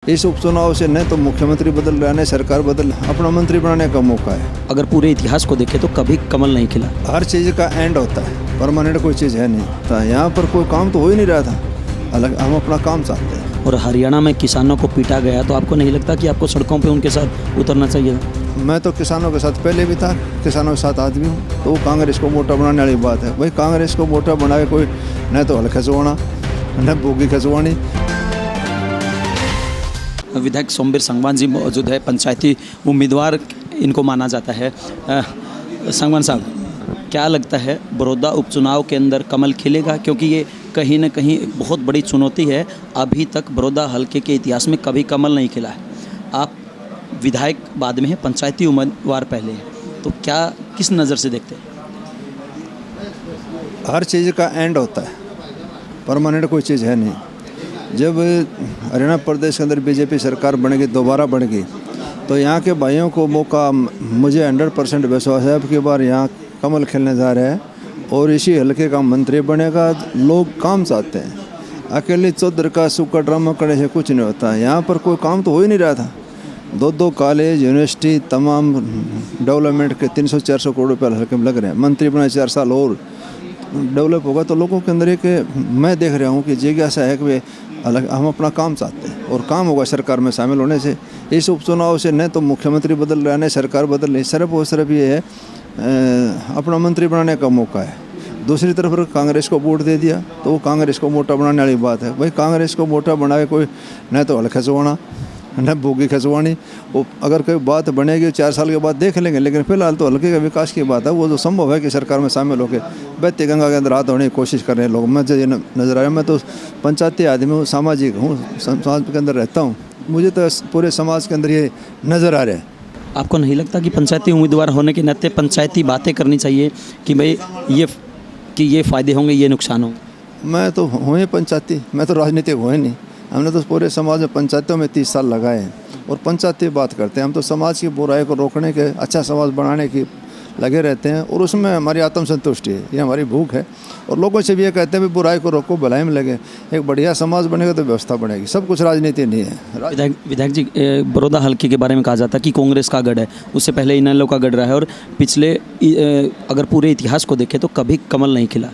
इस उपचुनाव से न तो मुख्यमंत्री बदल रहा है न सरकार बदल, अपना मंत्री बनाने का मौका है। अगर पूरे इतिहास को देखें तो कभी कमल नहीं खिला। हर चीज़ का एंड होता है, परमानेंट कोई चीज़ है नहीं। तो यहाँ पर कोई काम तो हो ही नहीं रहा था, अलग हम अपना काम चाहते हैं। और हरियाणा में किसानों को पीटा गया, तो आपको नहीं लगता कि आपको सड़कों पे उनके साथ उतरना चाहिए था? मैं तो किसानों के साथ पहले भी था, किसानों के साथ आज भी हूँ। तो वो कांग्रेस को मोटा बनाने वाली बात है। भाई कांग्रेस को मोटा बनाए कोई न तो हल खचवाना न बोगी खचवानी। विधायक सोमवीर संगवान जी मौजूद है, पंचायती उम्मीदवार इनको माना जाता है। संगवान साहब, क्या लगता है बड़ौदा उपचुनाव के अंदर कमल खिलेगा? क्योंकि ये कहीं ना कहीं एक बहुत बड़ी चुनौती है। अभी तक बड़ौदा हलके के इतिहास में कभी कमल नहीं खिला है। आप विधायक बाद में हैं, पंचायती उम्मीदवार पहले हैं, तो क्या किस नज़र से देखते हैं? हर चीज़ का एंड होता है, परमानेंट कोई चीज़ है नहीं। जब हरियाणा प्रदेश के अंदर बीजेपी सरकार बनेगी, दोबारा बनेगी, तो यहाँ के भाइयों को मौका, मुझे 100% विश्वास है अब की बार यहाँ कमल खिलने जा रहा है और इसी हल्के का मंत्री बनेगा। लोग काम चाहते हैं, अकेले चौधर का सुक्का ड्रामा करने से कुछ नहीं होता। यहाँ पर कोई काम तो हो ही नहीं रहा था। दो कॉलेज, यूनिवर्सिटी, तमाम डेवलपमेंट के 300-400 करोड़ रुपये हल्के में लग रहे हैं। मंत्री बनाए 4 साल और डेवलप होगा तो लोगों के अंदर एक, मैं देख रहा हूँ कि जिज्ञासा है कि वे अलग, हम अपना काम चाहते हैं और काम होगा सरकार में शामिल होने से। इस उपचुनाव से न तो मुख्यमंत्री बदल रहा है न सरकार बदल रही, सिर्फ और सिर्फ ये है अपना मंत्री बनाने का मौका है। दूसरी तरफ कांग्रेस को वोट दे दिया तो वो कांग्रेस को मोटा बनाने वाली बात है। भाई कांग्रेस को मोटा बनाए कोई न तो हल खचवाना न बोगी खचवानी। वो अगर कोई बात बनेगी 4 साल के बाद देख लेंगे, लेकिन फिलहाल तो हल्के के विकास की बात है। वो जो संभव है कि सरकार में शामिल होकर बहती गंगा के अंदर हाथ होने की कोशिश कर रहे हैं लोग। मैं ये नज़र आ रहा है, मैं तो पंचायती आदमी हूँ, सामाजिक हूँ, समाज के अंदर रहता हूँ, मुझे तो पूरे समाज के अंदर ये नज़र आ रहा है। आपको नहीं लगता कि पंचायती उम्मीदवार होने के नाते पंचायती बातें करनी चाहिए कि भाई ये फ़ायदे होंगे, ये नुकसान होंगे? मैं तो हूँ ही पंचायती, मैं तो राजनीतिक हूँ ही नहीं। हमने तो पूरे समाज में पंचायतों में 30 साल लगाए हैं और पंचायती बात करते हैं। हम तो समाज की बुराई को रोकने के, अच्छा समाज बनाने की लगे रहते हैं और उसमें हमारी आत्मसंतुष्टि है, ये हमारी भूख है। और लोगों से भी ये कहते हैं भी बुराई को रोको, भलाई में लगे। एक बढ़िया समाज बनेगा तो व्यवस्था बनेगी। सब कुछ राजनीति नहीं है। विधायक जी, बड़ौदा हल्के के बारे में कहा जाता है कि कांग्रेस का गढ़ है, उससे पहले इनेलो का गढ़ रहा है और पिछले अगर पूरे इतिहास को देखें तो कभी कमल नहीं खिला।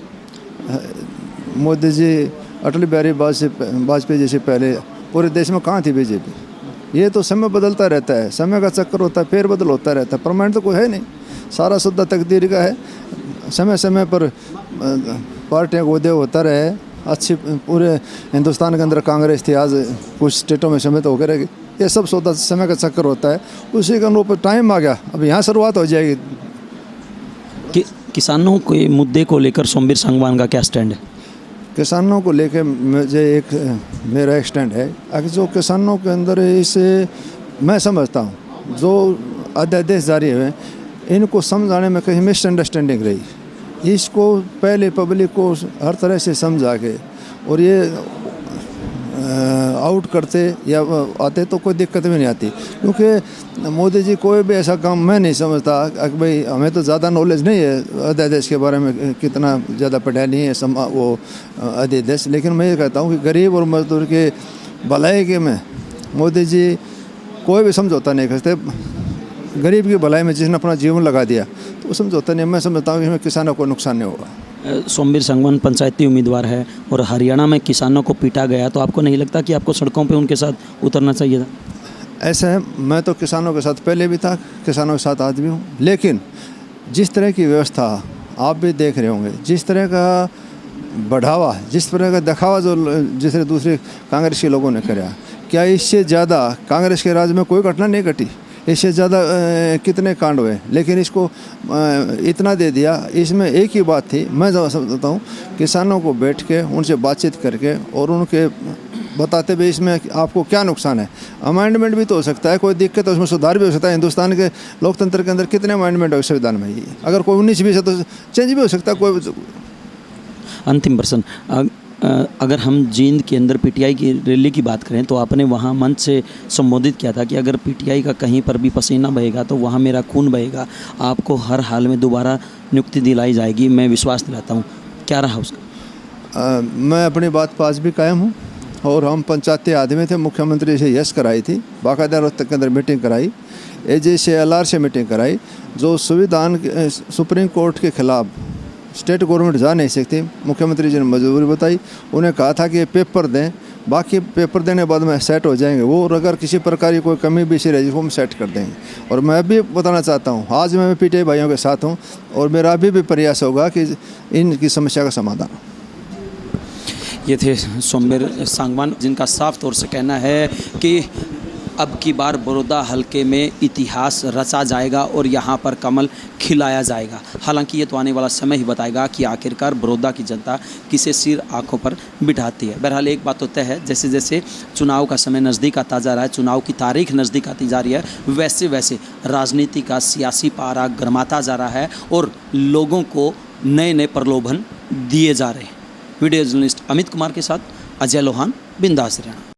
मोदी जी, अटल बिहारी वाजपेयी जी से पहले पूरे देश में कहाँ थी बीजेपी? ये तो समय बदलता रहता है, समय का चक्कर होता है, फेर बदल होता रहता है। परमानेंट तो कोई है नहीं, सारा सौदा तकदीर का है। समय समय पर पार्टियाँ को उदय होता रहे। अच्छी पूरे हिंदुस्तान के अंदर कांग्रेस थी, आज कुछ स्टेटों में समेत होकर रहेगी। ये सब सौदा समय का चक्कर होता है, उसी के अनुरूप टाइम आ गया, अब यहाँ शुरुआत हो जाएगी। किसानों के मुद्दे को लेकर सोमवीर संगवान का क्या स्टैंड है? किसानों को लेकर मुझे मेरा एक स्टैंड है। अगर जो किसानों के अंदर इसे मैं समझता हूँ, जो अध्यादेश जारी हुए इनको समझाने में कहीं मिसअंडरस्टैंडिंग रही। इसको पहले पब्लिक को हर तरह से समझा के और ये आउट करते या आते तो कोई दिक्कत भी नहीं आती। क्योंकि मोदी जी कोई भी ऐसा काम, मैं नहीं समझता कि भाई हमें तो ज़्यादा नॉलेज नहीं है अध्यादेश के बारे में, कितना ज़्यादा पढ़ा नहीं है वो अध्यादेश। लेकिन मैं ये कहता हूँ कि गरीब और मजदूर के भलाई के में मोदी जी कोई भी समझौता नहीं करते। गरीब की भलाई में जिसने अपना जीवन लगा दिया तो वो समझौता नहीं। मैं समझता हूँ कि इसमें किसानों को नुकसान नहीं होगा। सोमवीर संगवान पंचायती उम्मीदवार है और हरियाणा में किसानों को पीटा गया, तो आपको नहीं लगता कि आपको सड़कों पे उनके साथ उतरना चाहिए था? ऐसा है, मैं तो किसानों के साथ पहले भी था, किसानों के साथ आज भी हूँ। लेकिन जिस तरह की व्यवस्था आप भी देख रहे होंगे, जिस तरह का बढ़ावा, जिस तरह का दिखावा जो जिस तरह दूसरे कांग्रेस के लोगों ने कराया, क्या इससे ज़्यादा कांग्रेस के राज में कोई घटना नहीं घटी? इससे ज़्यादा कितने कांड हुए, लेकिन इसको इतना दे दिया। इसमें एक ही बात थी, मैं समझता हूँ, किसानों को बैठ के उनसे बातचीत करके और उनके बताते हुए इसमें आपको क्या नुकसान है। अमेंडमेंट भी तो हो सकता है, कोई दिक्कत है उसमें सुधार भी हो सकता है। हिंदुस्तान के लोकतंत्र के अंदर कितने अमेंडमेंट है संविधान में? अगर कोई 19-20 है तो चेंज भी हो सकता है। कोई अंतिम प्रश्न, अगर हम जींद के अंदर पीटीआई की रैली की बात करें तो आपने वहाँ मंच से संबोधित किया था कि अगर पीटीआई का कहीं पर भी पसीना बहेगा तो वहाँ मेरा खून बहेगा, आपको हर हाल में दोबारा नियुक्ति दिलाई जाएगी, मैं विश्वास दिलाता हूँ। क्या रहा उसका? मैं अपनी बात पर आज भी कायम हूँ। और हम पंचायती आदमी थे, मुख्यमंत्री से यस कराई थी, बाकायदा रोहतक के अंदर मीटिंग कराई, AGCLR से मीटिंग कराई। जो संविधान सुप्रीम कोर्ट के खिलाफ स्टेट गवर्नमेंट जा नहीं सकती, मुख्यमंत्री जी ने मजबूरी बताई, उन्हें कहा था कि ये पेपर दें, बाकी पेपर देने के बाद में सेट हो जाएंगे वो, और अगर किसी प्रकार की कोई कमी भी रही वो हम सेट कर देंगे। और मैं भी बताना चाहता हूँ, आज मैं PTI भाइयों के साथ हूँ और मेरा अभी भी प्रयास होगा कि इनकी समस्या का समाधान। ये थे सोमबीर सांगवान, जिनका साफ तौर से कहना है कि अब की बार बड़ौदा हलके में इतिहास रचा जाएगा और यहाँ पर कमल खिलाया जाएगा। हालांकि ये तो आने वाला समय ही बताएगा कि आखिरकार बड़ौदा की जनता किसे सिर आंखों पर बिठाती है। बहरहाल एक बात तो तय है, जैसे जैसे चुनाव का समय नज़दीक आता जा रहा है, चुनाव की तारीख नज़दीक आती जा रही है, वैसे वैसे राजनीति का सियासी पारा गर्माता जा रहा है और लोगों को नए नए प्रलोभन दिए जा रहे हैं। वीडियो जर्नलिस्ट अमित कुमार के साथ अजय लोहान, बिंदास हरियाणा।